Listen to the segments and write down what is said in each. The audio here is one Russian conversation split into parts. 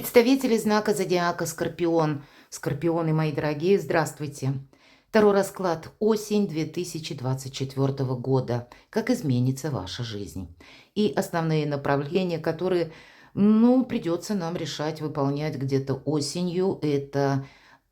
Представители знака зодиака Скорпион. Скорпионы, мои дорогие, здравствуйте. Второй расклад. Осень 2024 года. Как изменится ваша жизнь. И основные направления, которые, придется нам решать, выполнять где-то осенью. Это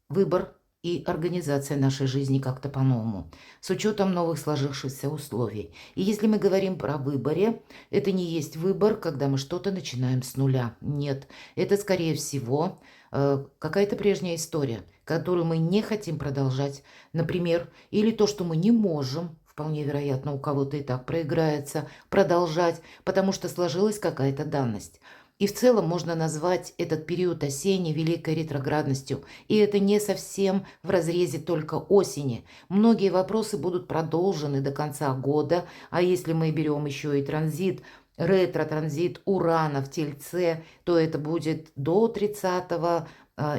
выбор и организация нашей жизни как-то по-новому, с учетом новых сложившихся условий. И если мы говорим про выборе, это не есть выбор, когда мы что-то начинаем с нуля. Нет, это, скорее всего, какая-то прежняя история, которую мы не хотим продолжать, например, или то, что мы не можем, вполне вероятно, у кого-то и так проиграется, продолжать, потому что сложилась какая-то данность. И в целом можно назвать этот период осенний великой ретроградностью. И это не совсем в разрезе только осени. Многие вопросы будут продолжены до конца года. А если мы берем еще и транзит, ретро-транзит Урана в Тельце, то это будет до 30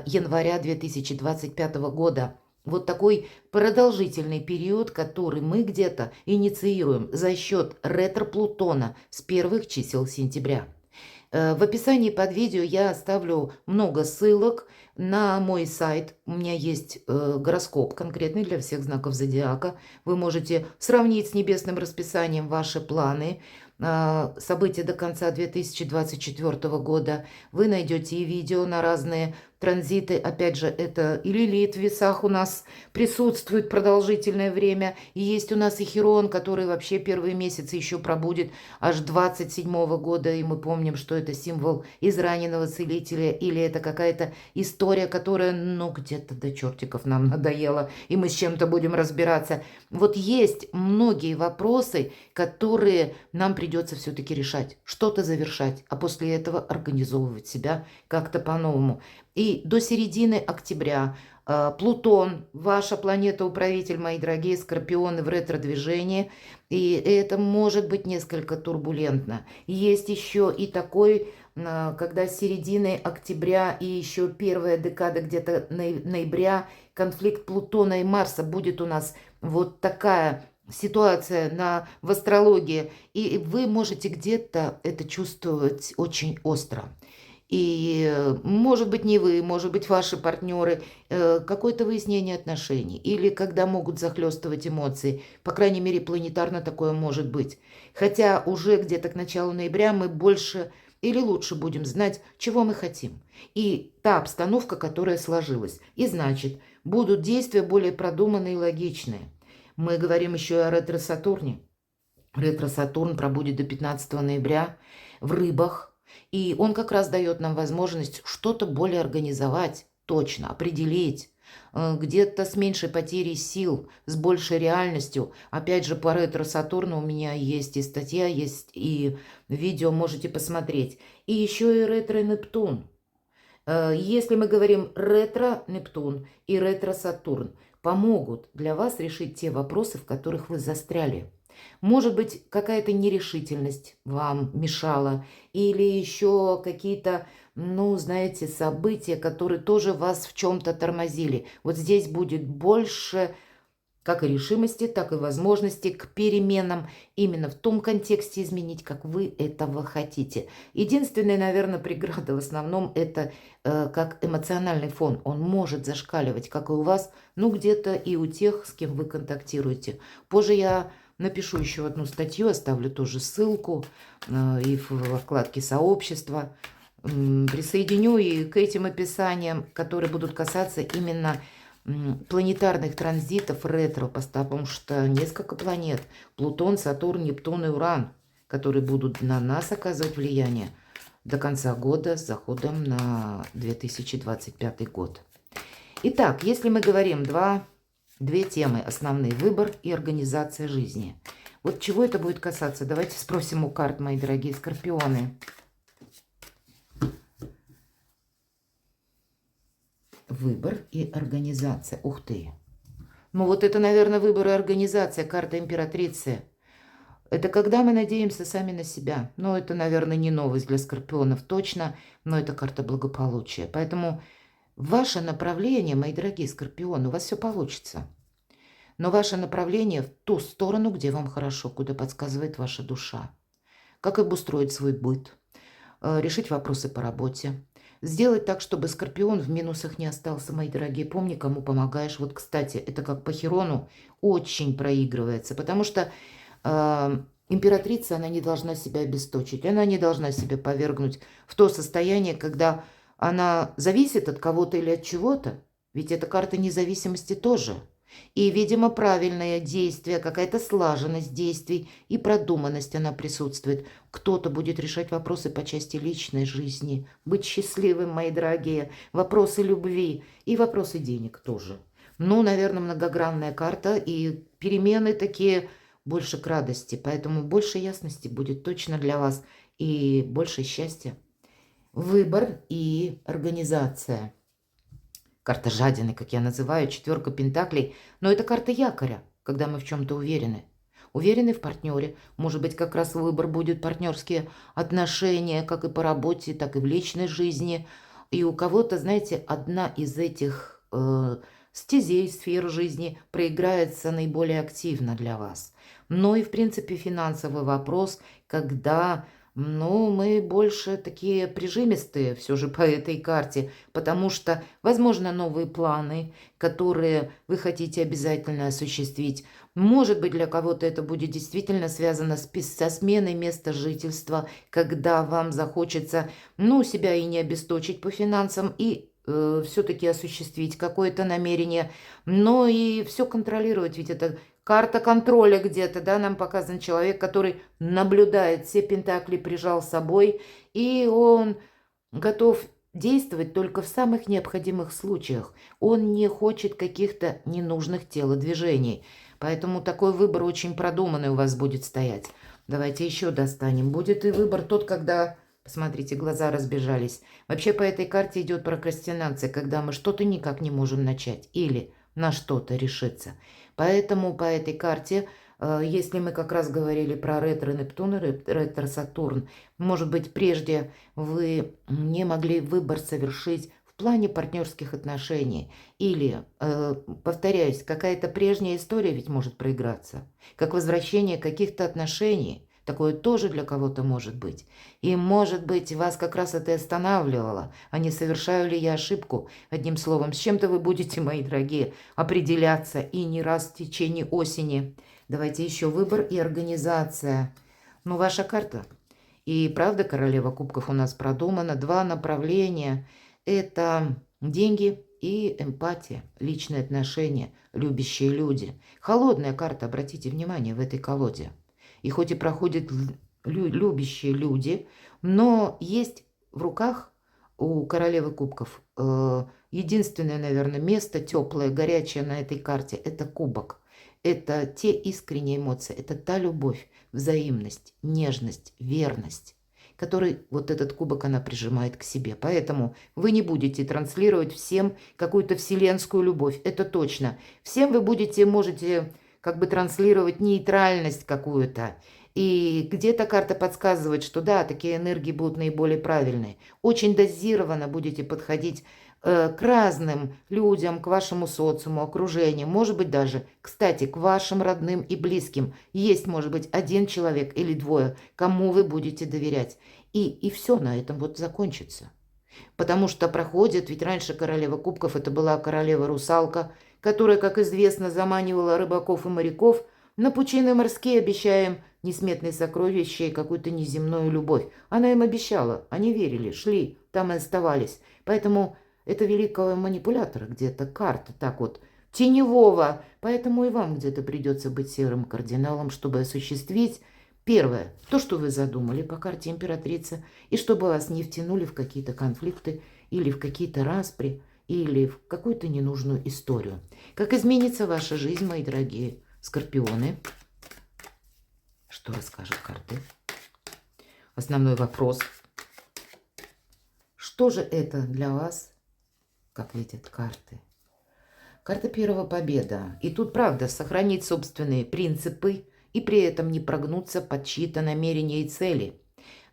января 2025 года. Вот такой продолжительный период, который мы где-то инициируем за счет ретро-Плутона с первых чисел сентября. В описании под видео я оставлю много ссылок на мой сайт. У меня есть гороскоп конкретный для всех знаков зодиака. Вы можете сравнить с небесным расписанием ваши планы, события до конца 2024 года. Вы найдете и видео на разные транзиты. Опять же, это и Лилит в весах у нас присутствует продолжительное время. И есть у нас и Хирон, который вообще первые месяцы еще пробудет аж 27 года. И мы помним, что это символ израненного целителя. Или это какая-то история, которая, где-то до чертиков нам надоела. И мы с чем-то будем разбираться. Вот есть многие вопросы, которые нам придется все-таки решать. Что-то завершать. А после этого организовывать себя как-то по-новому. И до середины октября Плутон, ваша планета-управитель, мои дорогие скорпионы, в ретро-движении. И это может быть несколько турбулентно. Есть еще и такой, когда с середины октября и еще первая декада где-то ноября конфликт Плутона и Марса будет у нас вот такая ситуация в астрологии. И вы можете где-то это чувствовать очень остро. И, может быть, не вы, может быть, ваши партнеры, какое-то выяснение отношений, или когда могут захлестывать эмоции, по крайней мере, планетарно такое может быть. Хотя уже где-то к началу ноября мы больше или лучше будем знать, чего мы хотим. И та обстановка, которая сложилась. И значит, будут действия более продуманные и логичные. Мы говорим еще и о ретро-Сатурне. Ретро-Сатурн пробудет до 15 ноября в Рыбах. И он как раз дает нам возможность что-то более организовать, точно, определить, где-то с меньшей потерей сил, с большей реальностью. Опять же, по ретро-Сатурну у меня есть и статья, есть и видео, можете посмотреть. И еще и ретро-Нептун. Если мы говорим ретро-Нептун и ретро-Сатурн, помогут для вас решить те вопросы, в которых вы застряли. Может быть, какая-то нерешительность вам мешала, или еще какие-то, знаете, события, которые тоже вас в чем-то тормозили. Вот здесь будет больше как и решимости, так и возможности к переменам именно в том контексте изменить, как вы этого хотите. Единственная, наверное, преграда в основном это как эмоциональный фон. Он может зашкаливать, как и у вас, где-то и у тех, с кем вы контактируете. Позже я напишу еще одну статью, оставлю тоже ссылку и во вкладке «Сообщество». Присоединю и к этим описаниям, которые будут касаться именно планетарных транзитов ретро, потому что несколько планет, Плутон, Сатурн, Нептун и Уран, которые будут на нас оказывать влияние до конца года с заходом на 2025 год. Итак, если мы говорим две темы основные: выбор и организация жизни. Вот чего это будет касаться? Давайте спросим у карт, мои дорогие скорпионы. Выбор и организация. Ух ты. Вот это, наверное, выбор и организация. Карта императрицы. Это когда мы надеемся сами на себя. Это, наверное, не новость для скорпионов точно, но это карта благополучия. Поэтому ваше направление, мои дорогие скорпионы, у вас все получится. Но ваше направление в ту сторону, где вам хорошо, куда подсказывает ваша душа. Как обустроить свой быт, решить вопросы по работе, сделать так, чтобы Скорпион в минусах не остался, мои дорогие. Помни, кому помогаешь. Вот, кстати, это как по Хирону очень проигрывается, потому что императрица, она не должна себя обесточить, она не должна себя повергнуть в то состояние, когда она зависит от кого-то или от чего-то. Ведь это карта независимости тоже. И, видимо, правильное действие, какая-то слаженность действий и продуманность она присутствует. Кто-то будет решать вопросы по части личной жизни, быть счастливым, мои дорогие, вопросы любви и вопросы денег тоже. Ну, наверное, многогранная карта и перемены такие больше к радости, поэтому больше ясности будет точно для вас и больше счастья. Выбор и организация. Карта жадины, как я называю, 4 пентаклей. Но это карта якоря, когда мы в чем-то уверены. Уверены в партнере. Может быть, как раз выбор будет партнерские отношения, как и по работе, так и в личной жизни. И у кого-то, знаете, одна из этих стезей, сфер жизни проиграется наиболее активно для вас. Но и, в принципе, финансовый вопрос, когда... Ну, мы больше такие прижимистые все же по этой карте, потому что, возможно, новые планы, которые вы хотите обязательно осуществить. Может быть, для кого-то это будет действительно связано со сменой места жительства, когда вам захочется, ну, себя и не обесточить по финансам, и все-таки осуществить какое-то намерение, но и все контролировать, ведь это карта контроля где-то, да, нам показан человек, который наблюдает, все пентакли прижал с собой, и он готов действовать только в самых необходимых случаях. Он не хочет каких-то ненужных телодвижений. Поэтому такой выбор очень продуманный у вас будет стоять. Давайте еще достанем. Будет и выбор тот, когда... Посмотрите, глаза разбежались. Вообще по этой карте идет прокрастинация, когда мы что-то никак не можем начать или на что-то решиться. Поэтому по этой карте, если мы как раз говорили про ретро-Нептун и ретро-Сатурн, может быть, прежде вы не могли выбор совершить в плане партнерских отношений. Или, повторяюсь, какая-то прежняя история ведь может проиграться, как возвращение каких-то отношений. Такое тоже для кого-то может быть. И, может быть, вас как раз это и останавливало. А не совершаю ли я ошибку? Одним словом, с чем-то вы будете, мои дорогие, определяться и не раз в течение осени. Давайте еще выбор и организация. Ну, ваша карта. И правда, королева кубков у нас продумана. 2 направления. Это деньги и эмпатия, личные отношения, любящие люди. Холодная карта, обратите внимание, в этой колоде. И хоть и проходят любящие люди, но есть в руках у королевы кубков единственное, наверное, место теплое, горячее на этой карте – это кубок. Это те искренние эмоции, это та любовь, взаимность, нежность, верность, который вот этот кубок она прижимает к себе. Поэтому вы не будете транслировать всем какую-то вселенскую любовь, это точно. Всем вы можете как бы транслировать нейтральность какую-то. И где-то карта подсказывает, что да, такие энергии будут наиболее правильные. Очень дозированно будете подходить к разным людям, к вашему социуму, окружению. Может быть даже, кстати, к вашим родным и близким. Есть, может быть, 1 человек или 2, кому вы будете доверять. И все на этом вот закончится. Потому что проходит, ведь раньше королева кубков это была королева-русалка, которая, как известно, заманивала рыбаков и моряков на пучины морские, обещая им несметные сокровища и какую-то неземную любовь. Она им обещала, они верили, шли, там и оставались. Поэтому это великого манипулятора где-то, карта так вот, теневого. Поэтому и вам где-то придется быть серым кардиналом, чтобы осуществить первое, то, что вы задумали по карте императрицы, и чтобы вас не втянули в какие-то конфликты или в какие-то распри, или в какую-то ненужную историю. Как изменится ваша жизнь, мои дорогие скорпионы? Что расскажут карты? Основной вопрос. Что же это для вас, как видят карты? Карта первого – победа. И тут, правда, сохранить собственные принципы и при этом не прогнуться под чьи-то намерения и цели.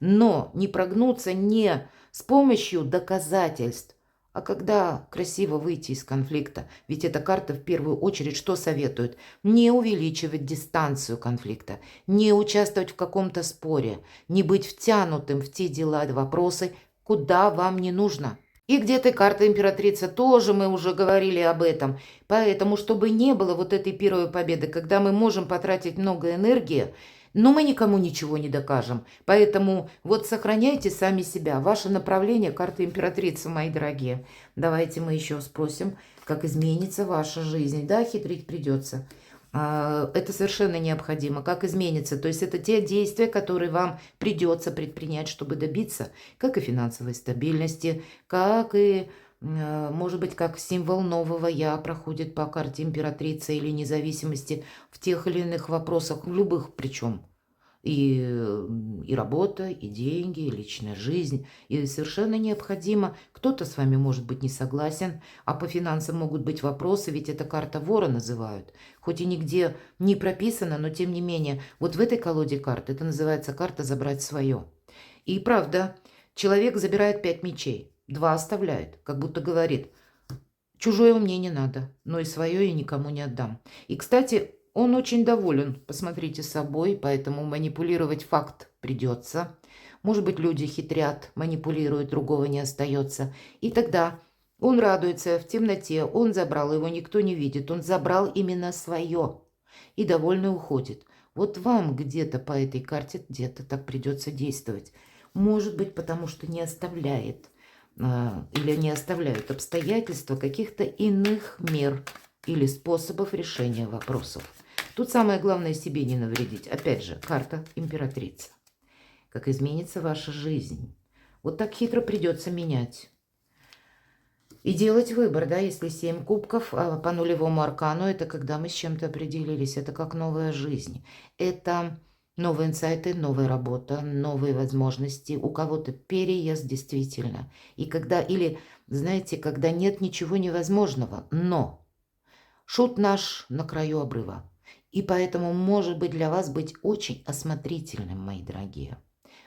Но не прогнуться не с помощью доказательств, а когда красиво выйти из конфликта. Ведь эта карта в первую очередь что советует? Не увеличивать дистанцию конфликта, не участвовать в каком-то споре, не быть втянутым в те дела, вопросы, куда вам не нужно. И где-то карта императрица тоже, мы уже говорили об этом. Поэтому, чтобы не было вот этой первой победы, когда мы можем потратить много энергии, но мы никому ничего не докажем. Поэтому вот сохраняйте сами себя. Ваше направление, карта императрицы, мои дорогие. Давайте мы еще спросим, как изменится ваша жизнь. Да, хитрить придется. Это совершенно необходимо. Как изменится? То есть это те действия, которые вам придется предпринять, чтобы добиться как и финансовой стабильности, как и, может быть, как символ нового «я» проходит по карте императрицы или независимости в тех или иных вопросах, в любых причем. И работа, и деньги, и личная жизнь. И совершенно необходимо. Кто-то с вами может быть не согласен, а по финансам могут быть вопросы, ведь это карта вора называют. Хоть и нигде не прописано, но тем не менее, вот в этой колоде карт это называется карта «забрать свое». И правда, человек забирает 5 мечей, 2 оставляет, как будто говорит: чужое мне не надо, но и свое я никому не отдам. И, кстати, он очень доволен, посмотрите, собой, поэтому манипулировать факт придется. Может быть, люди хитрят, манипулируют, другого не остается. И тогда он радуется в темноте, он забрал, его никто не видит, он забрал именно свое и довольно уходит. Вот вам где-то по этой карте, где-то так придется действовать. Может быть, потому что не оставляет или не оставляют обстоятельства каких-то иных мер или способов решения вопросов. Тут самое главное себе не навредить. Опять же, карта императрица. Как изменится ваша жизнь. Вот так хитро придется менять. И делать выбор, да, если 7 кубков по нулевому аркану, это когда мы с чем-то определились, это как новая жизнь. Это новые инсайты, новая работа, новые возможности, у кого-то переезд действительно. И когда, или, знаете, когда нет ничего невозможного, но шут наш на краю обрыва. И поэтому может быть для вас быть очень осмотрительным, мои дорогие.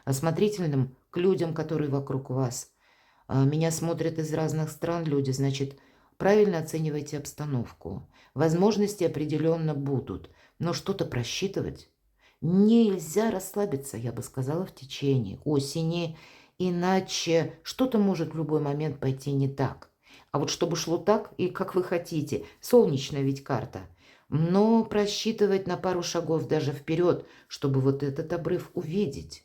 Осмотрительным к людям, которые вокруг вас. Меня смотрят из разных стран люди, значит, правильно оценивайте обстановку. Возможности определенно будут, но что-то просчитывать нельзя расслабиться, я бы сказала, в течение осени, иначе что-то может в любой момент пойти не так. А вот чтобы шло так и как вы хотите, солнечная ведь карта, но просчитывать на пару шагов даже вперед, чтобы вот этот обрыв увидеть.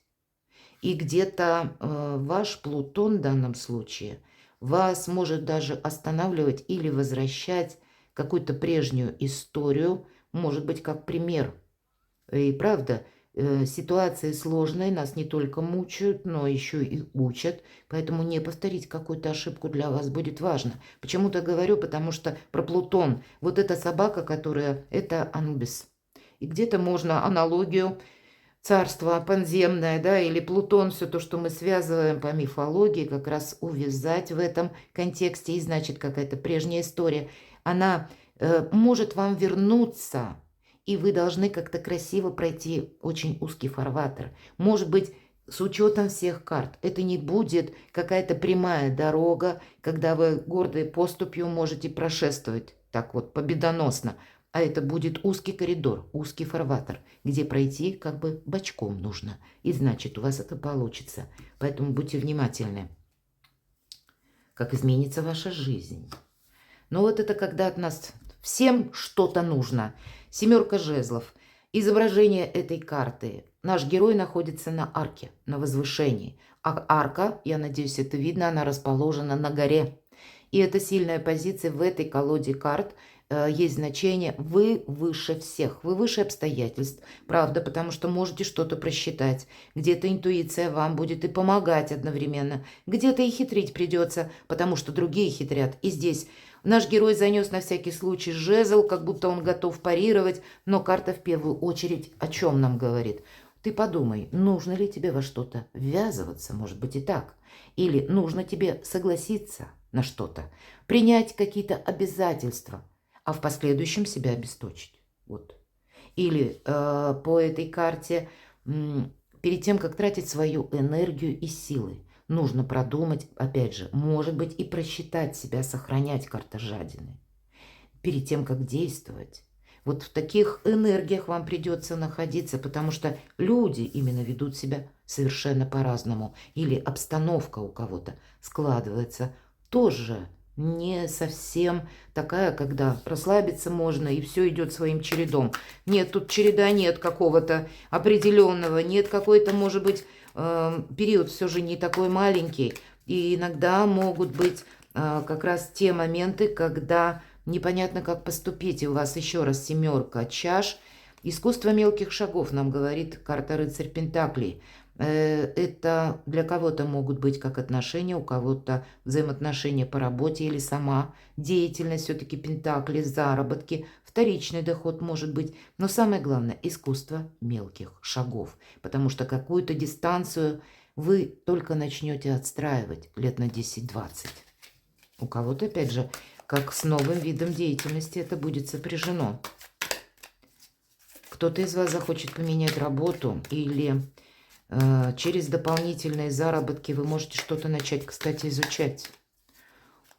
И где-то ваш Плутон в данном случае вас может даже останавливать или возвращать какую-то прежнюю историю, может быть, как пример. И правда, ситуации сложные, нас не только мучают, но еще и учат. Поэтому не повторить какую-то ошибку для вас будет важно. Почему-то говорю, потому что про Плутон. Вот эта собака, которая, это Анубис. И где-то можно аналогию царство подземное, да, или Плутон, все то, что мы связываем по мифологии, как раз увязать в этом контексте. И значит, какая-то прежняя история. Она может вам вернуться. И вы должны как-то красиво пройти очень узкий фарватер. Может быть, с учетом всех карт. Это не будет какая-то прямая дорога, когда вы гордой поступью можете прошествовать так вот победоносно. А это будет узкий коридор, узкий фарватер, где пройти как бы бочком нужно. И значит, у вас это получится. Поэтому будьте внимательны, как изменится ваша жизнь. Но вот это когда от нас всем что-то нужно. 7 жезлов. Изображение этой карты. Наш герой находится на арке, на возвышении. А арка, я надеюсь, это видно, она расположена на горе. И это сильная позиция в этой колоде карт. Есть значение «вы выше всех», вы выше обстоятельств. Правда, потому что можете что-то просчитать. Где-то интуиция вам будет и помогать одновременно. Где-то и хитрить придется, потому что другие хитрят. И здесь наш герой занес на всякий случай жезл, как будто он готов парировать. Но карта в первую очередь о чем нам говорит? Ты подумай, нужно ли тебе во что-то ввязываться, может быть и так. Или нужно тебе согласиться на что-то, принять какие-то обязательства, а в последующем себя обесточить. Вот. Или по этой карте, перед тем, как тратить свою энергию и силы, нужно продумать, опять же, может быть, и просчитать себя, сохранять карта жадины. Перед тем, как действовать. Вот в таких энергиях вам придется находиться, потому что люди именно ведут себя совершенно по-разному. Или обстановка у кого-то складывается тоже не совсем такая, когда расслабиться можно и все идет своим чередом. Нет, тут череда нет какого-то определенного, нет какой-то, может быть, период все же не такой маленький. И иногда могут быть как раз те моменты, когда непонятно, как поступить. И у вас еще раз семерка чаш. Искусство мелких шагов, нам говорит карта рыцарь Пентаклей. Это для кого-то могут быть как отношения, у кого-то взаимоотношения по работе или сама деятельность, все-таки Пентакли, заработки, вторичный доход может быть. Но самое главное, искусство мелких шагов, потому что какую-то дистанцию вы только начнете отстраивать лет на 10-20. У кого-то, опять же, как с новым видом деятельности это будет сопряжено. Кто-то из вас захочет поменять работу или через дополнительные заработки вы можете что-то начать, кстати, изучать.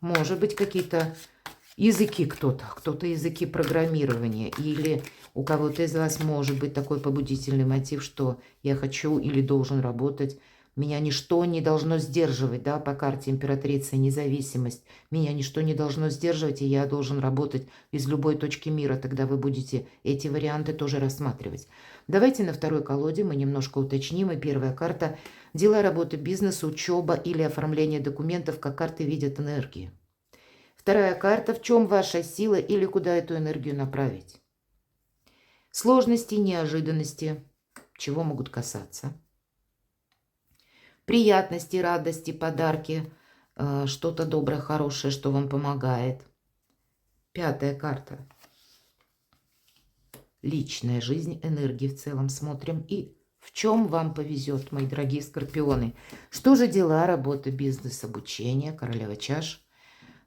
Может быть, какие-то языки кто-то языки программирования. Или у кого-то из вас может быть такой побудительный мотив, что я хочу или должен работать. Меня ничто не должно сдерживать, да, по карте императрицы независимость. Меня ничто не должно сдерживать, и я должен работать из любой точки мира. Тогда вы будете эти варианты тоже рассматривать. Давайте на второй колоде мы немножко уточним. И первая карта – дела, работа, бизнес, учеба или оформление документов, как карты видят энергии. Вторая карта – в чем ваша сила или куда эту энергию направить. Сложности, неожиданности, чего могут касаться. Приятности, радости, подарки, что-то доброе, хорошее, что вам помогает. Пятая карта. Личная жизнь, энергии в целом смотрим. И в чем вам повезет, мои дорогие скорпионы. Что же дела, работа, бизнес, обучение, королева чаш.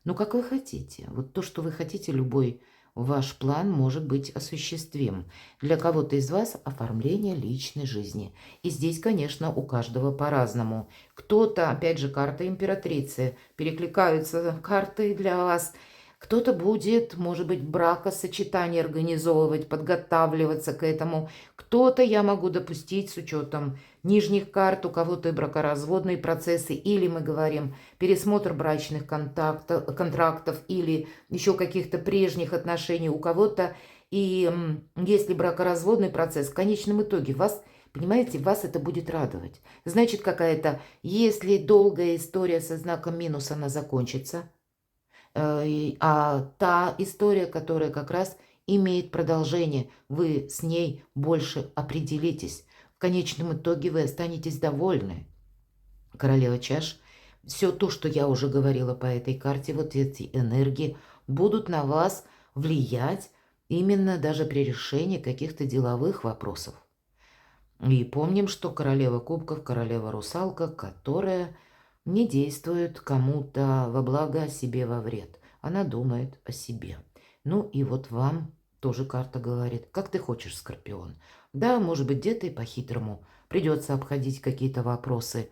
Ну, как вы хотите. Вот то, что вы хотите, любой ваш план может быть осуществим. Для кого-то из вас оформление личной жизни. И здесь, конечно, у каждого по-разному. Кто-то, опять же, карта императрицы, перекликаются карты для вас. Кто-то будет, может быть, бракосочетание организовывать, подготавливаться к этому. Кто-то я могу допустить с учетом нижних карт, у кого-то и бракоразводные процессы, или мы говорим пересмотр брачных контрактов, или еще каких-то прежних отношений у кого-то. И если бракоразводный процесс, в конечном итоге вас, понимаете, вас это будет радовать. Значит, какая-то, если долгая история со знаком минус, она закончится, а та история, которая как раз имеет продолжение, вы с ней больше определитесь. В конечном итоге вы останетесь довольны. Королева чаш. Все то, что я уже говорила по этой карте, вот эти энергии будут на вас влиять именно даже при решении каких-то деловых вопросов. И помним, что королева кубков, королева русалка, которая не действует кому-то во благо, а себе во вред. Она думает о себе. Ну и вот вам тоже карта говорит, как ты хочешь, скорпион. Да, может быть, где-то и по-хитрому придется обходить какие-то вопросы.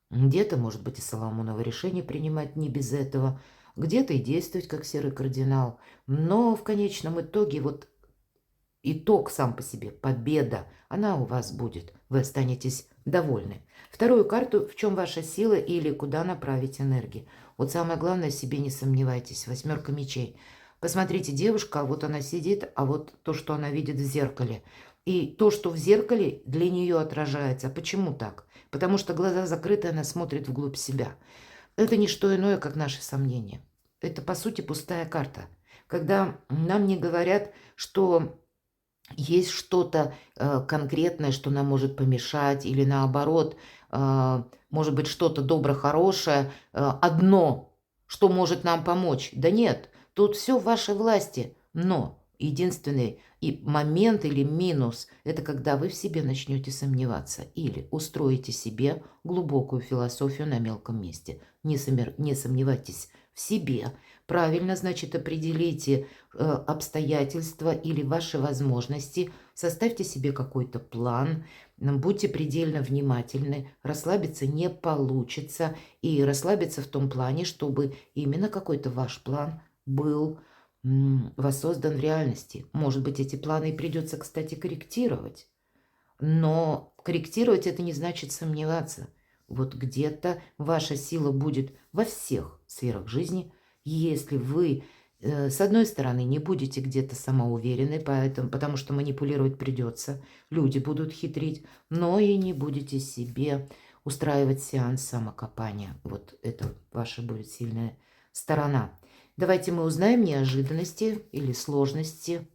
Где-то, может быть, и Соломоново решение принимать не без этого. Где-то и действовать как серый кардинал. Но в конечном итоге вот итог сам по себе, победа, она у вас будет. Вы останетесь довольны. Вторую карту, в чем ваша сила или куда направить энергии. Вот самое главное, в себе не сомневайтесь. Восьмерка мечей. Посмотрите, девушка, вот она сидит, а вот то, что она видит в зеркале. И то, что в зеркале, для нее отражается. А почему так? Потому что глаза закрыты, она смотрит вглубь себя. Это не что иное, как наши сомнения. Это, по сути, пустая карта. Когда нам не говорят, что есть что-то конкретное, что нам может помешать, или наоборот, может быть, что-то доброе, хорошее, одно, что может нам помочь. Да нет, тут все в вашей власти. Но единственный и момент или минус – это когда вы в себе начнете сомневаться или устроите себе глубокую философию на мелком месте. Не сомневайтесь в себе. Правильно, значит, определите обстоятельства или ваши возможности, составьте себе какой-то план, будьте предельно внимательны, расслабиться не получится, и расслабиться в том плане, чтобы именно какой-то ваш план был воссоздан в реальности. Может быть, эти планы и придется, кстати, корректировать. Но корректировать это не значит сомневаться. Вот где-то ваша сила будет во всех сферах жизни, если вы, с одной стороны, не будете где-то самоуверены, потому что манипулировать придется, люди будут хитрить, но и не будете себе устраивать сеанс самокопания. Вот это ваша будет сильная сторона. Давайте мы узнаем неожиданности или сложности.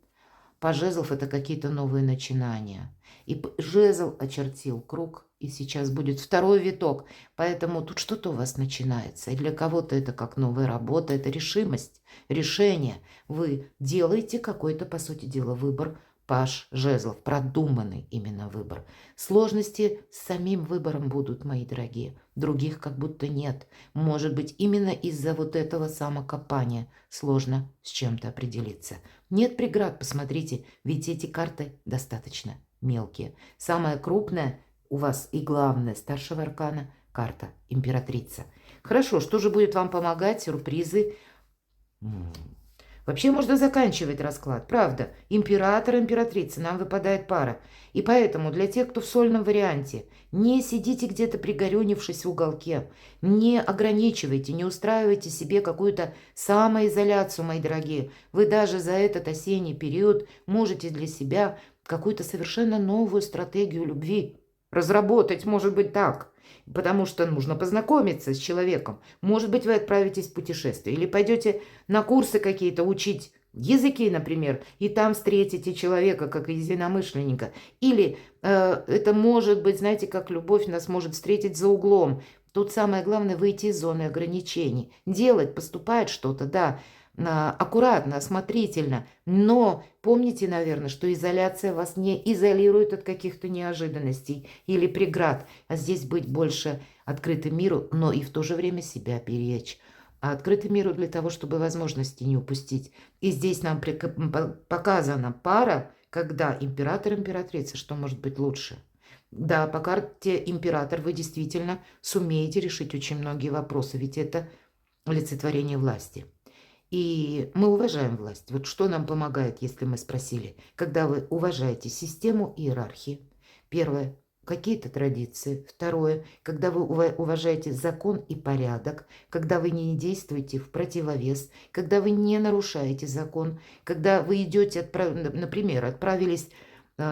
Паж жезлов – это какие-то новые начинания. И жезл очертил круг, и сейчас будет второй виток. Поэтому тут что-то у вас начинается. И для кого-то это как новая работа, это решимость, решение. Вы делаете какой-то, по сути дела, выбор. Паж жезлов, продуманный именно выбор. Сложности с самим выбором будут, мои дорогие. Других как будто нет. Может быть, именно из-за вот этого самокопания сложно с чем-то определиться. Нет преград, посмотрите, ведь эти карты достаточно мелкие. Самая крупная у вас и главная старшего аркана карта императрица. Хорошо, что же будет вам помогать? Сюрпризы. Вообще можно заканчивать расклад, правда. Император, императрица, нам выпадает пара. И поэтому для тех, кто в сольном варианте, не сидите где-то пригорюнившись в уголке, не ограничивайте, не устраивайте себе какую-то самоизоляцию, мои дорогие. Вы даже за этот осенний период можете для себя какую-то совершенно новую стратегию любви разработать, может быть, так. Потому что нужно познакомиться с человеком. Может быть, вы отправитесь в путешествие или пойдете на курсы какие-то учить языки, например, и там встретите человека как единомышленника. Или это может быть, знаете, как любовь нас может встретить за углом. Тут самое главное выйти из зоны ограничений. Делать, поступать что-то, да, аккуратно, осмотрительно. Но помните, наверное, что изоляция вас не изолирует от каких-то неожиданностей или преград. А здесь быть больше открытым миру, но и в то же время себя беречь. А открытым миру для того, чтобы возможности не упустить. И здесь нам показана пара, когда император, императрица, что может быть лучше. Да, по карте император вы действительно сумеете решить очень многие вопросы, ведь это олицетворение власти. И мы уважаем власть. Вот что нам помогает, если мы спросили, когда вы уважаете систему иерархии. Первое – какие-то традиции. Второе – когда вы уважаете закон и порядок, когда вы не действуете в противовес, когда вы не нарушаете закон, когда вы идете, например, отправились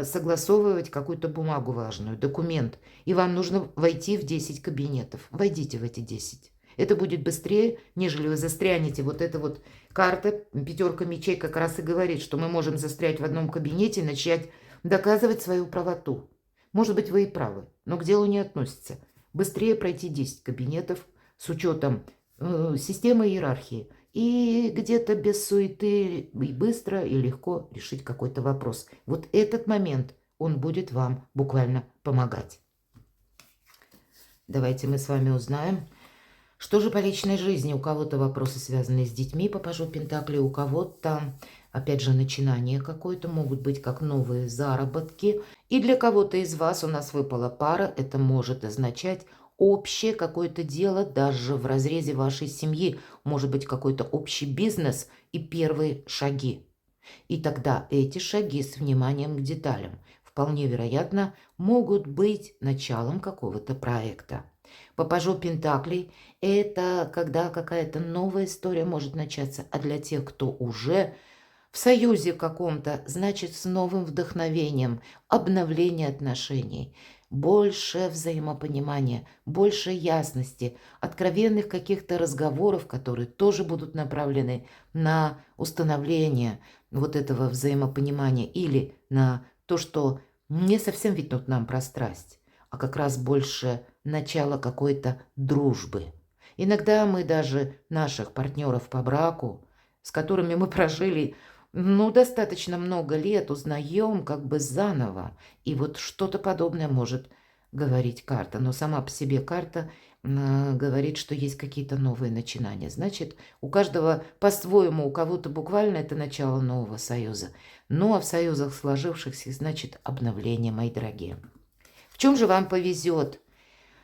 согласовывать какую-то бумагу важную, документ, и вам нужно войти в 10 кабинетов. Войдите в эти 10. Это будет быстрее, нежели вы застрянете. Вот эта вот карта, пятерка мечей, как раз и говорит, что мы можем застрять в одном кабинете и начать доказывать свою правоту. Может быть, вы и правы, но к делу не относится. Быстрее пройти 10 кабинетов с учетом системы иерархии и где-то без суеты и быстро и легко решить какой-то вопрос. Вот этот момент, он будет вам буквально помогать. Давайте мы с вами узнаем, что же по личной жизни? У кого-то вопросы, связанные с детьми, по пажу Пентаклей, у кого-то, опять же, начинание какое-то, могут быть как новые заработки. И для кого-то из вас у нас выпала пара, это может означать общее какое-то дело, даже в разрезе вашей семьи, может быть какой-то общий бизнес и первые шаги. И тогда эти шаги с вниманием к деталям вполне вероятно могут быть началом какого-то проекта. По пажу Пентаклей это когда какая-то новая история может начаться, а для тех, кто уже в союзе каком-то, значит, с новым вдохновением, обновление отношений, больше взаимопонимания, больше ясности, откровенных каких-то разговоров, которые тоже будут направлены на установление вот этого взаимопонимания или на то, что не совсем ведь тут нам про страсть, а как раз больше начало какой-то дружбы. Иногда мы даже наших партнеров по браку, с которыми мы прожили, достаточно много лет, узнаем как бы заново. И вот что-то подобное может говорить карта. Но сама по себе карта говорит, что есть какие-то новые начинания. Значит, у каждого по-своему, у кого-то буквально это начало нового союза. Ну а в союзах сложившихся, значит, обновление, мои дорогие. В чем же вам повезет?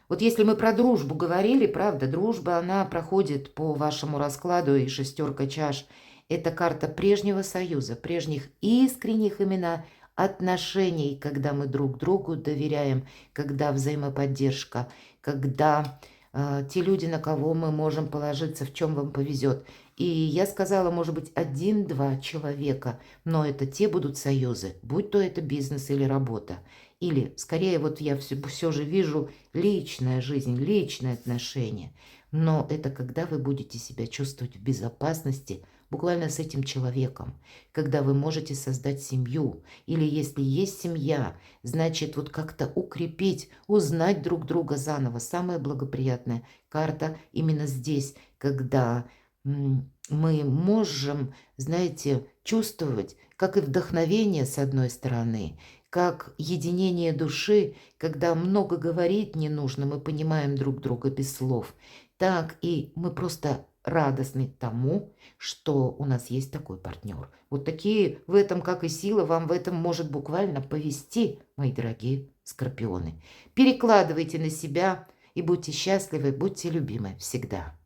Вот если мы про дружбу говорили, правда, дружба, она проходит по вашему раскладу и шестерка чаш. Это карта прежнего союза, прежних искренних именно отношений, когда мы друг другу доверяем, когда взаимоподдержка, когда те люди, на кого мы можем положиться, в чем вам повезет. И я сказала, может быть, один-два человека, но это те будут союзы, будь то это бизнес или работа. Или, скорее, вот я все же вижу личная жизнь, личные отношения. Но это когда вы будете себя чувствовать в безопасности буквально с этим человеком, когда вы можете создать семью. Или если есть семья, значит вот как-то укрепить, узнать друг друга заново. Самая благоприятная карта именно здесь, когда мы можем, знаете, чувствовать, как и вдохновение с одной стороны, как единение души, когда много говорить не нужно, мы понимаем друг друга без слов, так и мы просто радостны тому, что у нас есть такой партнер. Вот такие в этом, как и сила, вам в этом может буквально повести, мои дорогие скорпионы. Перекладывайте на себя и будьте счастливы, будьте любимы всегда.